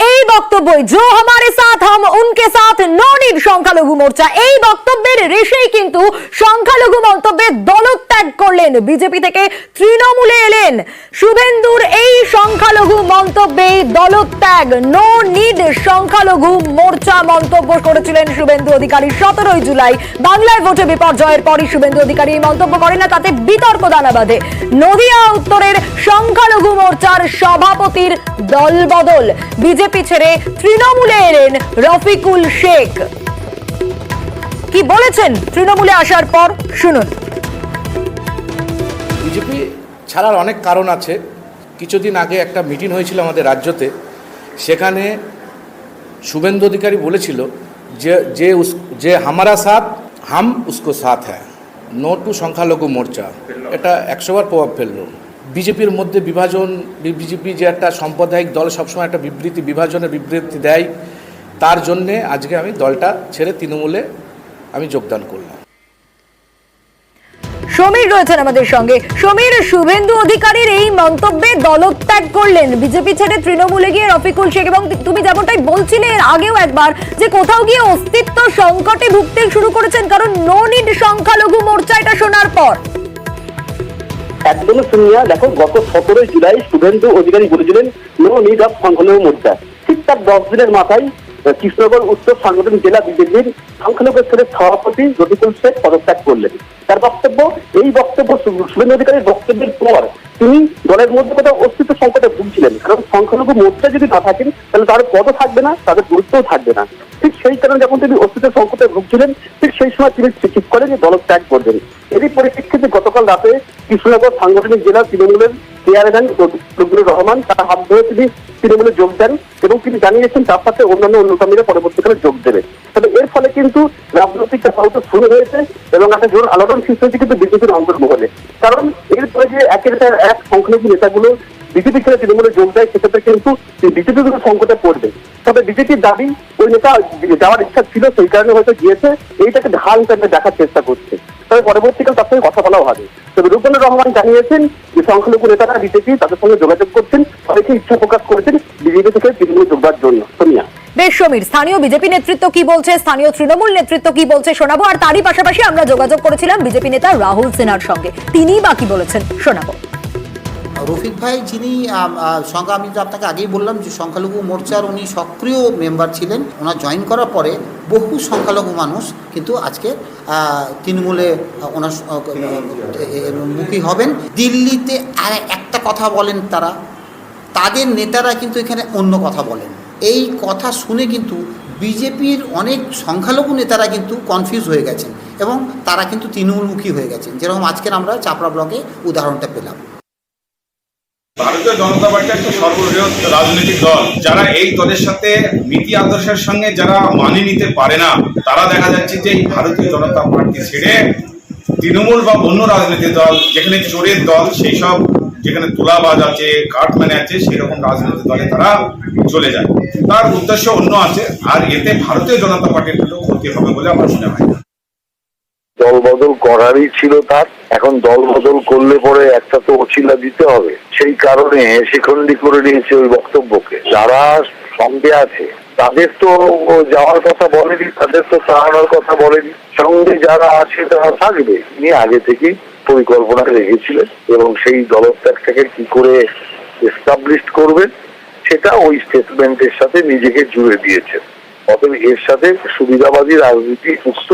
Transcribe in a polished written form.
এই বক্তব্যই জো हमारे साथ हम उनके साथ নো নিড সংখ্যালঘু মোর্চা, এই বক্তব্যের রেশেই কিন্তু সংখ্যালঘু মন্তব্যে দলত্যাগ করলেন, বিজেপি থেকে তৃণমূলে এলেন। শুভেন্দুর এই সংখ্যালঘু মন্তব্যে দলত্যাগ, নো নিড সংখ্যালঘু মোর্চা মন্তব্য করেছিলেন শুভেন্দু অধিকারী। 17 জুলাই বাংলায় ভোটে বিপর্যয়ের পরই শুভেন্দু অধিকারী এই মন্তব্য করেন না, তাতে বিতর্ক দানা বাঁধে। নদিয়া উত্তরের সংখ্যালঘু মোর্চার সভাপতির দলবদল, বিজেপি ছেড়ে তৃণমূলে এলেন রফিকুল শেখ। কি বলেছেন তৃণমূলে আসার পর শুনুন। বিজেপি ছাড়ার অনেক কারণ আছে। কিছুদিন আগে একটা মিটিং হয়েছিল আমাদের রাজ্যতে, সেখানে শুভেন্দু অধিকারী বলেছিল যে হামারা সাথ হাম উসকো সাথ হ্যায়, নো টু সংখ্যালঘু মোর্চা। এটা 100বার প্রভাব ফেললো বিজেপির মধ্যে। বিভাজন, বিজেপি যে একটা সাম্প্রদায়িক দল সবসময় একটা বিভাজনের বিবৃতি দেয়, তার জন্যে আজকে আমি দলটা ছেড়ে তৃণমূলে আমি যোগদান করলাম। সমীর রয়েছেন আমাদের সঙ্গে। সমীর, শুভেন্দু অধিকারীর এই মন্তব্যে দলত্যাগ করলেন, বিজেপি ছেড়ে তৃণমূলে গিয়ে রফিকুল শেখ, এবং তুমি যেমনটাই বলছিলে এর আগেও একবার যে কোথাও গিয়ে অস্তিত্ব সংকটে ভুগতে শুরু করেছেন, কারণ নো নিড সংখ্যালঘু মোর্চা এটা শোনার পর। একদম শুনিয়া দেখো, গত 17 জুলাই শুভেন্দু অধিকারী বলেছিলেন নো নিড অফ সংখ্যালঘু মোর্চা। ঠিক তার 10 দিনের মাথায় কৃষ্ণনগর উত্তর সাংগঠনিক জেলা বিজেপির সংখ্যালঘু স্তরের সভাপতি রফিকুল শেখ পদত্যাগ করলেন। তার বক্তব্য, এই বক্তব্য শুভেন্দু অধিকারীর বক্তব্যের পর তিনি দলের মধ্যে কোথাও অস্তিত্ব সংকটে ভুগছিলেন, কারণ সংখ্যালঘু মোর্চা যদি না থাকেন তাহলে তাদের পদও থাকবে না, তাদের গুরুত্বও থাকবে না। ঠিক সেই কারণে যখন তিনি অস্তিত্ব সংকটে ভুগছিলেন, ঠিক সেই সময় তিনি ঠিক করেন যে দলত্যাগ করবেন। এরই পরিপ্রেক্ষিতে গতকাল রাতে কৃষ্ণনগর সাংগঠনিক জেলা তৃণমূলের চেয়ারম্যান রবিউর রহমান তার হাত ধরে তিনি তৃণমূলে যোগ দেন এবং তিনি জানিয়েছেন তার সাথে অন্যান্য কর্মীরা পরবর্তীকালে যোগ দেবে। তবে এর ফলে কিন্তু রাজনৈতিক চাপাউটো শুরু হয়েছে এবং একটা জোর আলোড়ন সৃষ্টি হয়েছে কিন্তু বিজেপির অন্তর্মহলে। কারণ এরপরে যে একের পর এক সংখ্যালঘু নেতাগুলো বিজেপি ছেড়ে তৃণমূলে যোগ দেয়, সেক্ষেত্রে কিন্তু বিজেপি কিন্তু সংকটে পড়বে। তবে বিজেপির দাবি ওই নেতা যাওয়ার ইচ্ছা ছিল, সেই কারণে হয়তো গিয়েছে, এইটাকে ঢাল হিসেবে দেখার চেষ্টা করছে। তবে পরবর্তীকালে তার সঙ্গে কথা বলাও হবে। তবে রুকনুর রহমান জানিয়েছেন যে সংখ্যালঘু নেতারা বিজেপি তাদের সঙ্গে যোগাযোগ করছেন, অনেকে ইচ্ছা প্রকাশ করেছেন বিজেপি থেকে তৃণমূলে যোগদার জন্য। সোনিয়া, বেশ সমীর, স্থানীয় বিজেপি নেতৃত্ব কি বলছে, স্থানীয় তৃণমূল নেতৃত্ব কি বলছে শোনাবো। আর তারই পাশাপাশি আমরা যোগাযোগ করেছিলাম বিজেপি নেতা রাহুল সিনহার সঙ্গে, তিনিই বা কি বলেছেন শোনাবো। রফিক ভাই, যিনি আমি তো আপনাকে আগেই বললাম যে সংখ্যালঘু মোর্চার উনি সক্রিয় মেম্বার ছিলেন। ওনার জয়েন করার পরে বহু সংখ্যালঘু মানুষ কিন্তু আজকে তৃণমূলে ওনার মুখী হবেন। দিল্লিতে আর একটা কথা বলেন তারা, তাদের নেতারা কিন্তু এখানে অন্য কথা বলেন। এই কথা শুনে কিন্তু বিজেপির অনেক সংখ্যালঘু নেতারা কিন্তু কনফিউজ হয়ে গেছেন এবং তারা কিন্তু তৃণমূলমুখী হয়ে গেছেন, যেরকম আজকের আমরা চাপড়া ব্লকে উদাহরণটা পেলাম। ভারতীয় জনতা পার্টি একটা সর্ববৃহৎ রাজনৈতিক দল, যারা এই দলের সাথে নীতি আদর্শের সঙ্গে যারা মানিয়ে নিতে পারে না, তারা দেখা যাচ্ছে যে এই ভারতীয় জনতা পার্টি ছেড়ে তৃণমূল বা অন্য রাজনৈতিক দল, যেখানে চোরের দল, সেই সব যেখানে তোলাবাজ আছে, কাঠম্যানে আছে, সেই রকম রাজনৈতিক দলে তারা চলে যায়। তার উদ্দেশ্য অন্য আছে, আর এতে ভারতীয় জনতা পার্টির ক্ষতি হবে বলে আমার মনে হয়। দল বদল করারই ছিল তার, এখন দল বদল করলে পরে একটা তো অছিলা দিতে হবে, সেই কারণে শিখণ্ডী করে নিয়েছে ওই বক্তব্যকে। যারা সঙ্গে আছে তাদের তো যাওয়ার কথা বলেনি, তাদের তো তাড়ানোর কথা বলেনি, সঙ্গে যারা আছে তারা থাকবে। তিনি আগে থেকেই পরিকল্পনা রেখেছিলেন এবং সেই দলত্যাগটাকে কি করে এস্টাবলিশ করবেন সেটা ওই স্টেটমেন্টের সাথে নিজেকে জুড়ে দিয়েছেন। অতএব এর সাথে সুবিধাবাদী রাজনীতি মুক্ত